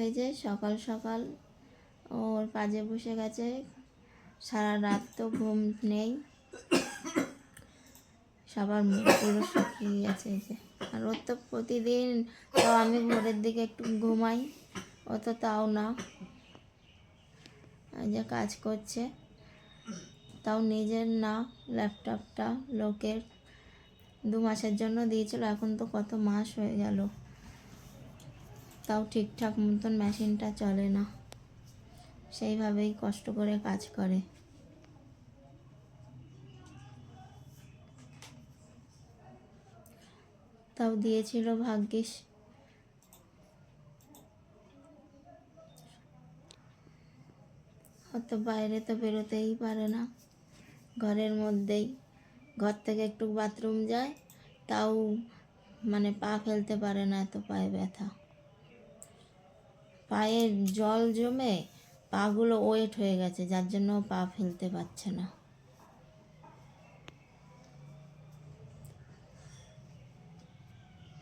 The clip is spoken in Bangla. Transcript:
এই যে সকাল সকাল ওর কাজে বসে গেছে, সারা রাত তো ঘুম নেই, সবার মুখগুলো শুকিয়ে গেছে। এই যে, আর ওর তো প্রতিদিন, তাও আমি ভোরের দিকে একটু ঘুমাই, ও তো তাও না, এই যে কাজ করছে, তাও নিজের না, ল্যাপটপটা লোকের 2 মাসের জন্য দিয়েছিল, এখন তো কত মাস হয়ে গেল, তাও ঠিকঠাক মতন মেশিনটা চলে না, সেইভাবেই কষ্ট করে কাজ করে। তাও দিয়েছিল ভাগ্যিস। অত বাইরে তো বেরোতেই পারে না, ঘরের মধ্যেই, ঘর থেকে একটু বাথরুম যায়, তাও মানে পা ফেলতে পারে না, এত পায়ে ব্যথা, পায়ে জল জমে পাগুলো ওয়েট হয়ে গেছে, যার জন্য পা ফেলতে পারছে না।